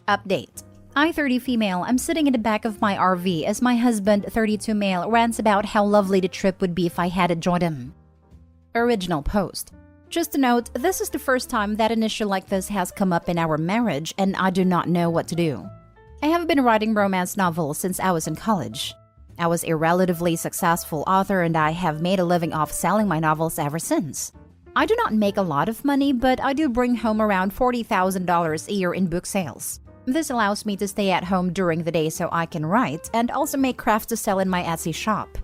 Update. I, 30 female, am sitting in the back of my RV as my husband, 32 male, rants about how lovely the trip would be if I hadn't joined him. Original post. Just a note, this is the first time that an issue like this has come up in our marriage, and I do not know what to do. I have been writing romance novels since I was in college. I was a relatively successful author, and I have made a living off selling my novels ever since. I do not make a lot of money, but I do bring home around $40,000 a year in book sales. This allows me to stay at home during the day so I can write and also make crafts to sell in my Etsy shop.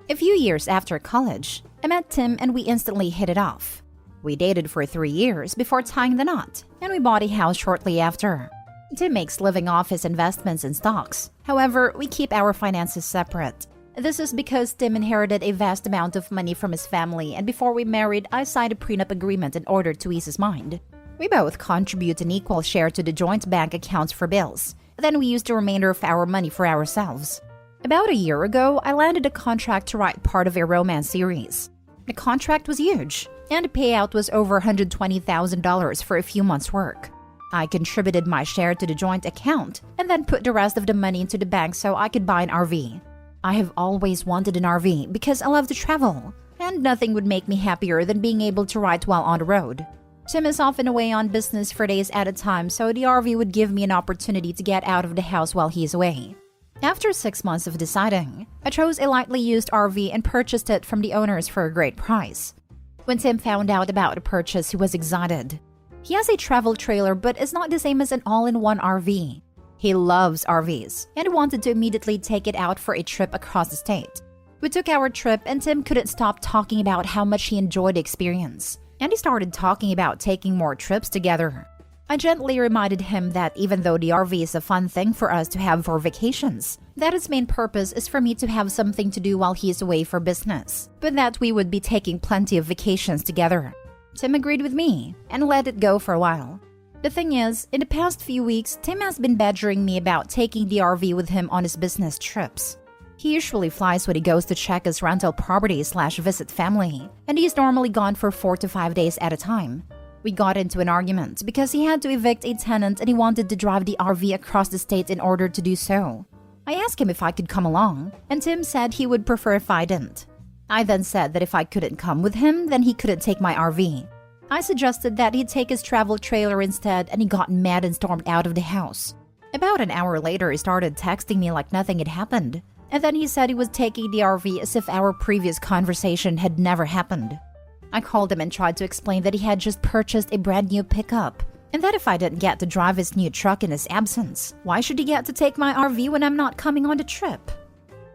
A few years after college, I met Tim and we instantly hit it off. We dated for 3 years before tying the knot, and we bought a house shortly after. Tim makes living off his investments in stocks. However, we keep our finances separate. This is because Tim inherited a vast amount of money from his family, and before we married, I signed a prenup agreement in order to ease his mind. We both contribute an equal share to the joint bank accounts for bills. Then we use the remainder of our money for ourselves. About a year ago, I landed a contract to write part of a romance series. The contract was huge, and the payout was over $120,000 for a few months' work. I contributed my share to the joint account and then put the rest of the money into the bank so I could buy an RV. I have always wanted an RV because I love to travel, and nothing would make me happier than being able to write while on the road. Tim is often away on business for days at a time, so the RV would give me an opportunity to get out of the house while he is away. After 6 months of deciding, I chose a lightly used RV and purchased it from the owners for a great price. When Tim found out about the purchase, he was excited. He has a travel trailer, but it's not the same as an all-in-one RV. He loves RVs and wanted to immediately take it out for a trip across the state. We took our trip, and Tim couldn't stop talking about how much he enjoyed the experience. And he started talking about taking more trips together. I gently reminded him that even though the RV is a fun thing for us to have for vacations, that its main purpose is for me to have something to do while he is away for business, but that we would be taking plenty of vacations together. Tim agreed with me and let it go for a while. The thing is, in the past few weeks, Tim has been badgering me about taking the RV with him on his business trips. He usually flies when he goes to check his rental property/visit family, and he's normally gone for 4 to 5 days at a time. We got into an argument because he had to evict a tenant and he wanted to drive the RV across the state in order to do so. I asked him if I could come along, and Tim said he would prefer if I didn't. I then said that if I couldn't come with him, then he couldn't take my RV. I suggested that he'd take his travel trailer instead, and he got mad and stormed out of the house. About an hour later, he started texting me like nothing had happened. And then he said he was taking the RV as if our previous conversation had never happened. I called him and tried to explain that he had just purchased a brand new pickup, and that if I didn't get to drive his new truck in his absence, why should he get to take my RV when I'm not coming on the trip?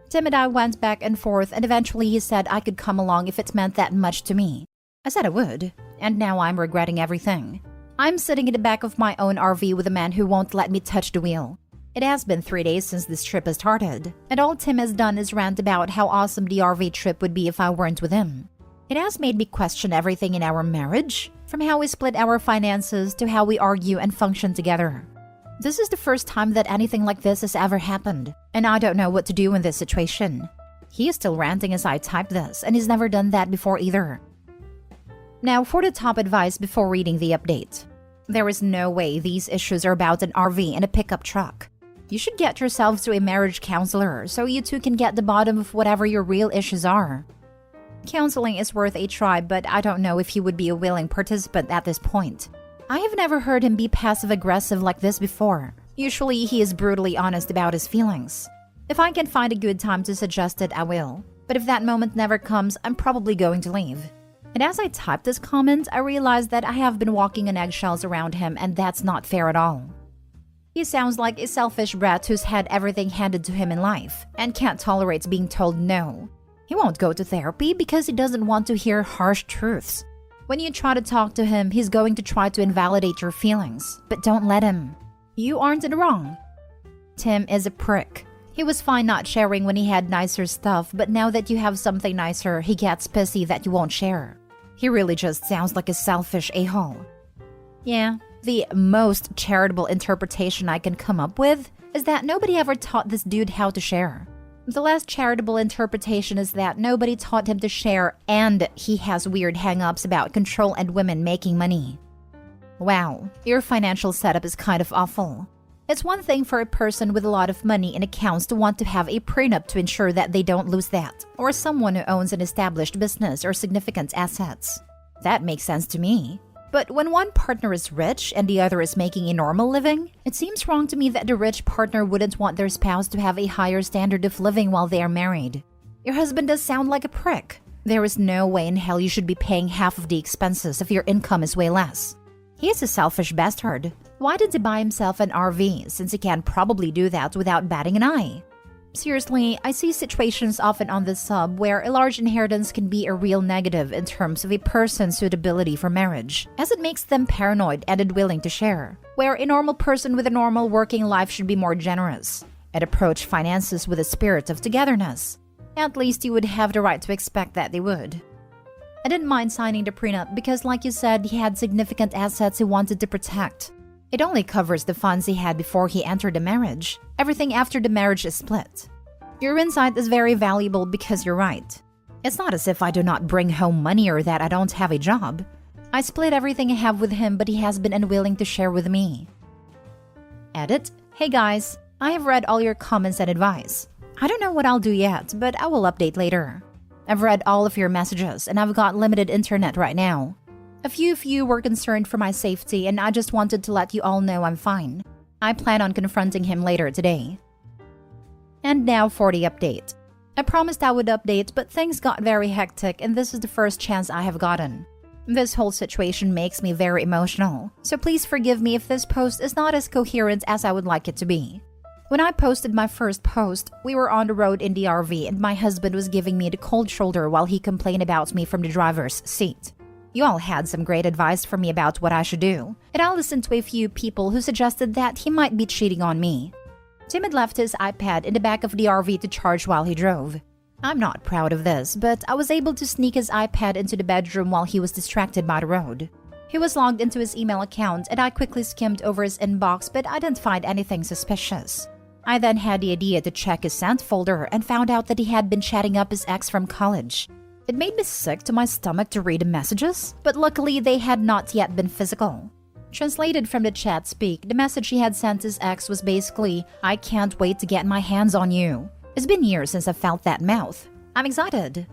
Tim and I went back and forth, and eventually he said I could come along if it meant that much to me. I said I would, and now I'm regretting everything. I'm sitting in the back of my own RV with a man who won't let me touch the wheel. It has been 3 days since this trip has started, and all Tim has done is rant about how awesome the RV trip would be if I weren't with him. It has made me question everything in our marriage, from how we split our finances to how we argue and function together. This is the first time that anything like this has ever happened, and I don't know what to do in this situation. He is still ranting as I type this, and he's never done that before either. Now for the top advice before reading the update. There is no way these issues are about an RV and a pickup truck. You should get yourselves to a marriage counselor so you two can get the bottom of whatever your real issues are. Counseling is worth a try, but I don't know if he would be a willing participant at this point. I have never heard him be passive-aggressive like this before. Usually he is brutally honest about his feelings. If I can find a good time to suggest it, I will. But if that moment never comes, I'm probably going to leave. And as I typed this comment, I realized that I have been walking on eggshells around him, and that's not fair at all. He sounds like a selfish brat who's had everything handed to him in life and can't tolerate being told no. He won't go to therapy because he doesn't want to hear harsh truths. When you try to talk to him, he's going to try to invalidate your feelings, but don't let him. You aren't in the wrong. Tim is a prick. He was fine not sharing when he had nicer stuff, but now that you have something nicer, he gets pissy that you won't share. He really just sounds like a selfish a-hole. Yeah. The most charitable interpretation I can come up with is that nobody ever taught this dude how to share. The less charitable interpretation is that nobody taught him to share, and he has weird hang-ups about control and women making money. Wow, your financial setup is kind of awful. It's one thing for a person with a lot of money in accounts to want to have a prenup to ensure that they don't lose that, or someone who owns an established business or significant assets. That makes sense to me. But when one partner is rich and the other is making a normal living, it seems wrong to me that the rich partner wouldn't want their spouse to have a higher standard of living while they are married. Your husband does sound like a prick. There is no way in hell you should be paying half of the expenses if your income is way less. He is a selfish bastard. Why did he buy himself an RV since he can probably do that without batting an eye? Seriously, I see situations often on this sub where a large inheritance can be a real negative in terms of a person's suitability for marriage, as it makes them paranoid and unwilling to share, where a normal person with a normal working life should be more generous and approach finances with a spirit of togetherness. At least you would have the right to expect that they would. I didn't mind signing the prenup because, like you said, he had significant assets he wanted to protect. It only covers the funds he had before he entered the marriage. Everything after the marriage is split. Your insight is very valuable because you're right. It's not as if I do not bring home money or that I don't have a job. I split everything I have with him, but he has been unwilling to share with me. Edit. Hey guys, I have read all your comments and advice. I don't know what I'll do yet, but I will update later. I've read all of your messages and I've got limited internet right now. A few of you were concerned for my safety and I just wanted to let you all know I'm fine. I plan on confronting him later today. And now for the update. I promised I would update, but things got very hectic and this is the first chance I have gotten. This whole situation makes me very emotional, so please forgive me if this post is not as coherent as I would like it to be. When I posted my first post, we were on the road in the RV and my husband was giving me the cold shoulder while he complained about me from the driver's seat. You all had some great advice for me about what I should do, and I listened to a few people who suggested that he might be cheating on me. Tim had left his iPad in the back of the RV to charge while he drove. I'm not proud of this, but I was able to sneak his iPad into the bedroom while he was distracted by the road. He was logged into his email account and I quickly skimmed over his inbox, but I didn't find anything suspicious. I then had the idea to check his sent folder and found out that he had been chatting up his ex from college. It made me sick to my stomach to read the messages, but luckily they had not yet been physical. Translated from the chat speak, the message he had sent his ex was basically, "I can't wait to get my hands on you. It's been years since I felt that mouth. I'm excited."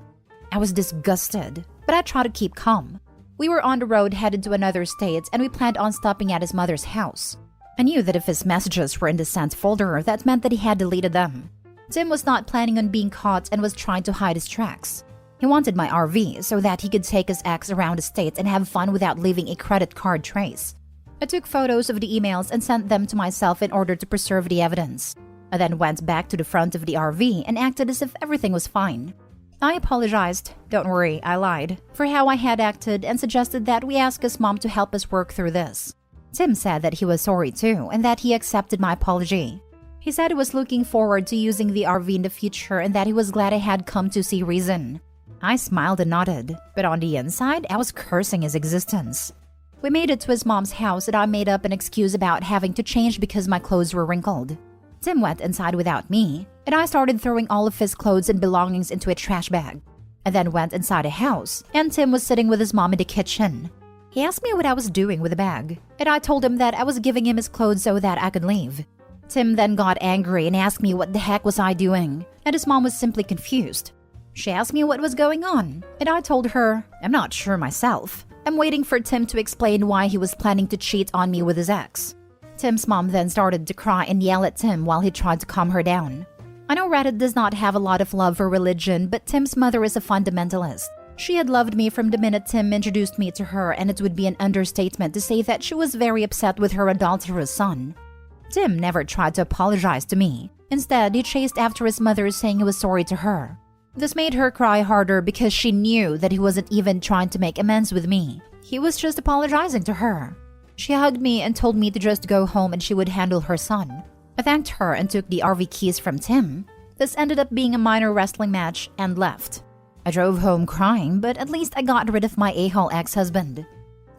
I was disgusted, but I tried to keep calm. We were on the road headed to another state and we planned on stopping at his mother's house. I knew that if his messages were in the sent folder, that meant that he had deleted them. Tim was not planning on being caught and was trying to hide his tracks. He wanted my RV so that he could take his ex around the state and have fun without leaving a credit card trace. I took photos of the emails and sent them to myself in order to preserve the evidence. I then went back to the front of the RV and acted as if everything was fine. I apologized, don't worry, I lied, for how I had acted and suggested that we ask his mom to help us work through this. Tim said that he was sorry too and that he accepted my apology. He said he was looking forward to using the RV in the future and that he was glad I had come to see reason. I smiled and nodded, but on the inside, I was cursing his existence. We made it to his mom's house and I made up an excuse about having to change because my clothes were wrinkled. Tim went inside without me, and I started throwing all of his clothes and belongings into a trash bag. I then went inside a house, and Tim was sitting with his mom in the kitchen. He asked me what I was doing with the bag, and I told him that I was giving him his clothes so that I could leave. Tim then got angry and asked me what the heck was I doing, and his mom was simply confused. She asked me what was going on, and I told her, I'm not sure myself. I'm waiting for Tim to explain why he was planning to cheat on me with his ex. Tim's mom then started to cry and yell at Tim while he tried to calm her down. I know Reddit does not have a lot of love for religion, but Tim's mother is a fundamentalist. She had loved me from the minute Tim introduced me to her, and it would be an understatement to say that she was very upset with her adulterous son. Tim never tried to apologize to me. Instead, he chased after his mother saying he was sorry to her. This made her cry harder because she knew that he wasn't even trying to make amends with me. He was just apologizing to her. She hugged me and told me to just go home and she would handle her son. I thanked her and took the RV keys from Tim. This ended up being a minor wrestling match and left. I drove home crying, but at least I got rid of my a-hole ex-husband.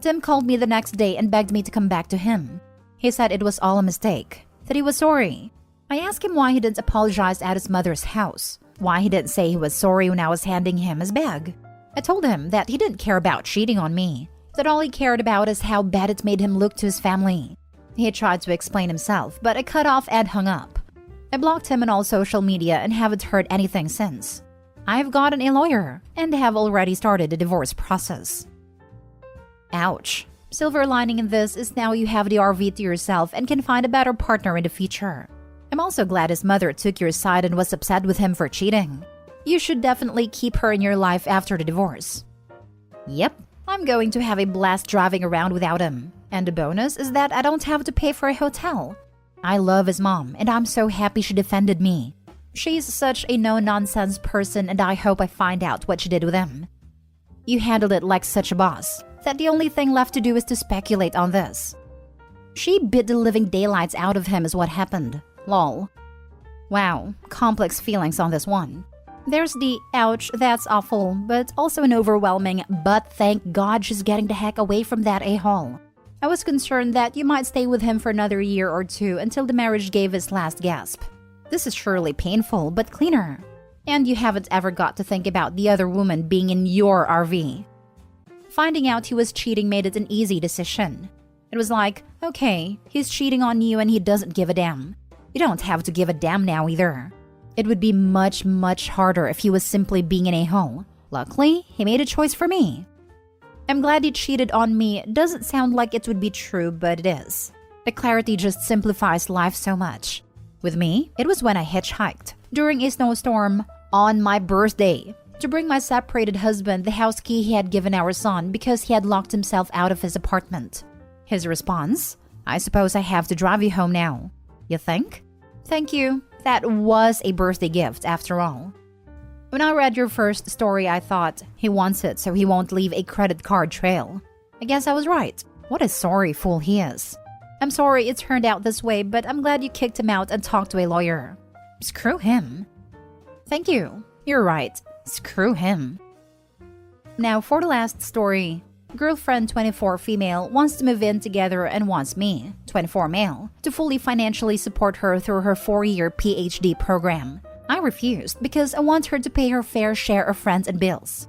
Tim called me the next day and begged me to come back to him. He said it was all a mistake, that he was sorry. I asked him why he didn't apologize at his mother's house, why he didn't say he was sorry when I was handing him his bag. I told him that he didn't care about cheating on me, that all he cared about is how bad it made him look to his family. He tried to explain himself, but I cut off and hung up. I blocked him on all social media and haven't heard anything since. I've gotten a lawyer and have already started the divorce process. Ouch. Silver lining in this is now you have the RV to yourself and can find a better partner in the future. I'm also glad his mother took your side and was upset with him for cheating. You should definitely keep her in your life after the divorce. Yep, I'm going to have a blast driving around without him. And the bonus is that I don't have to pay for a hotel. I love his mom, and I'm so happy she defended me. She's such a no-nonsense person, and I hope I find out what she did with him. You handled it like such a boss, that the only thing left to do is to speculate on this. She bit the living daylights out of him is what happened. Lol. Wow, complex feelings on this one. There's the ouch, that's awful, but also an overwhelming, but thank God she's getting the heck away from that a-hole. I was concerned that you might stay with him for another year or two until the marriage gave its last gasp. This is surely painful, but cleaner. And you haven't ever got to think about the other woman being in your RV. Finding out he was cheating made it an easy decision. It was like, okay, he's cheating on you and he doesn't give a damn. You don't have to give a damn now either. It would be much, much harder if he was simply being an a-hole. Luckily, he made a choice for me. I'm glad he cheated on me. Doesn't sound like it would be true, but it is. The clarity just simplifies life so much. With me, it was when I hitchhiked during a snowstorm on my birthday to bring my separated husband the house key he had given our son because he had locked himself out of his apartment. His response? I suppose I have to drive you home now. You think? Thank you. That was a birthday gift after all. When I read your first story, I thought, he wants it so he won't leave a credit card trail. I guess I was right. What a sorry fool he is. I'm sorry it turned out this way, but I'm glad you kicked him out and talked to a lawyer. Screw him. Thank you. You're right. Screw him. Now for the last story. Girlfriend 24 female wants to move in together and wants me, 24 male, to fully financially support her through her 4-year PhD program. I refused because I want her to pay her fair share of rent and bills.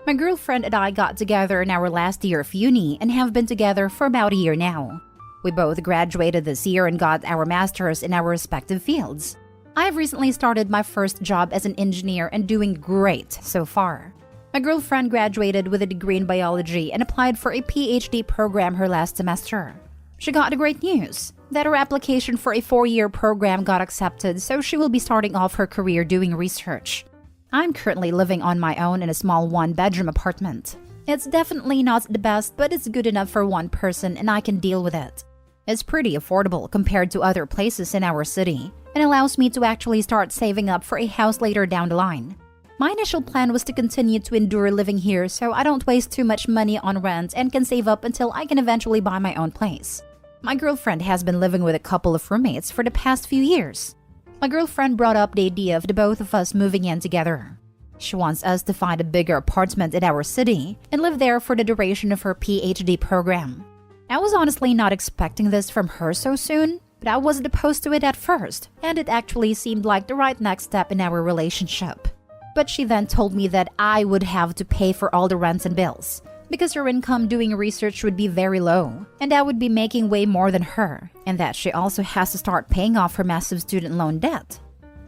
My girlfriend and I got together in our last year of uni and have been together for about a year now. We both graduated this year and got our masters in our respective fields. I've recently started my first job as an engineer and doing great so far. My girlfriend graduated with a degree in biology and applied for a PhD program her last semester. She got the great news that her application for a 4-year program got accepted, so she will be starting off her career doing research. I'm currently living on my own in a small 1-bedroom apartment. It's definitely not the best, but it's good enough for one person and I can deal with it. It's pretty affordable compared to other places in our city and allows me to actually start saving up for a house later down the line. My initial plan was to continue to endure living here so I don't waste too much money on rent and can save up until I can eventually buy my own place. My girlfriend has been living with a couple of roommates for the past few years. My girlfriend brought up the idea of the both of us moving in together. She wants us to find a bigger apartment in our city and live there for the duration of her PhD program. I was honestly not expecting this from her so soon, but I wasn't opposed to it at first, and it actually seemed like the right next step in our relationship. But she then told me that I would have to pay for all the rents and bills, because her income doing research would be very low, and I would be making way more than her, and that she also has to start paying off her massive student loan debt.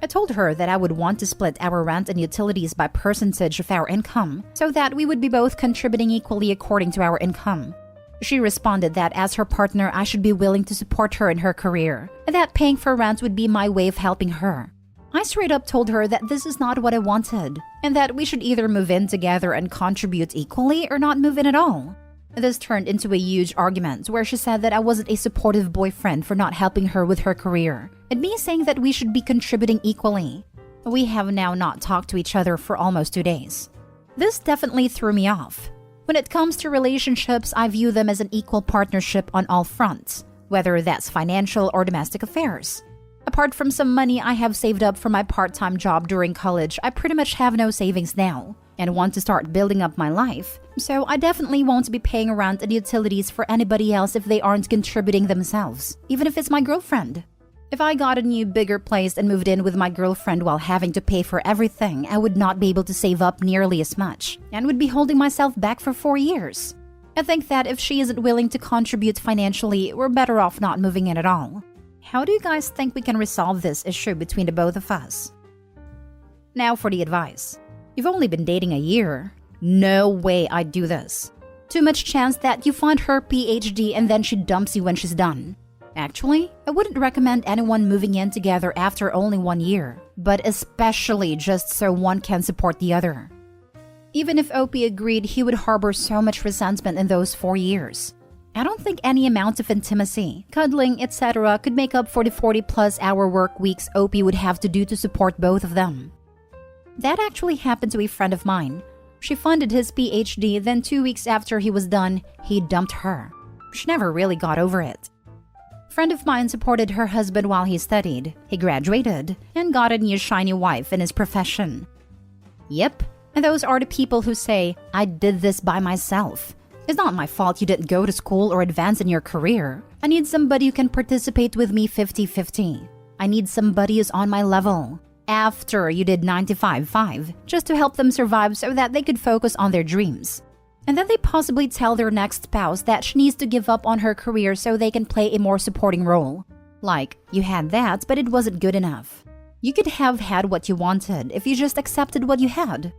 I told her that I would want to split our rent and utilities by percentage of our income, so that we would be both contributing equally according to our income. She responded that as her partner, I should be willing to support her in her career, and that paying for rent would be my way of helping her. I straight up told her that this is not what I wanted, and that we should either move in together and contribute equally or not move in at all. This turned into a huge argument where she said that I wasn't a supportive boyfriend for not helping her with her career, and me saying that we should be contributing equally. We have now not talked to each other for almost 2 days. This definitely threw me off. When it comes to relationships, I view them as an equal partnership on all fronts, whether that's financial or domestic affairs. Apart from some money I have saved up for my part-time job during college, I pretty much have no savings now and want to start building up my life. So I definitely won't be paying rent and utilities for anybody else if they aren't contributing themselves, even if it's my girlfriend. If I got a new, bigger place and moved in with my girlfriend while having to pay for everything, I would not be able to save up nearly as much and would be holding myself back for 4 years. I think that if she isn't willing to contribute financially, we're better off not moving in at all. How do you guys think we can resolve this issue between the both of us? Now for the advice. You've only been dating a year. No way I'd do this. Too much chance that you find her PhD and then she dumps you when she's done. Actually, I wouldn't recommend anyone moving in together after only 1 year, but especially just so one can support the other. Even if OP agreed, he would harbor so much resentment in those 4 years. I don't think any amount of intimacy, cuddling, etc. could make up for the 40-plus hour work weeks OP would have to do to support both of them. That actually happened to a friend of mine. She funded his PhD, then 2 weeks after he was done, he dumped her. She never really got over it. A friend of mine supported her husband while he studied. He graduated and got a new shiny wife in his profession. Yep, and those are the people who say, I did this by myself. It's not my fault you didn't go to school or advance in your career. I need somebody who can participate with me 50-50. I need somebody who's on my level. After you did 9-to-5, just to help them survive so that they could focus on their dreams. And then they possibly tell their next spouse that she needs to give up on her career so they can play a more supporting role. Like, you had that, but it wasn't good enough. You could have had what you wanted if you just accepted what you had.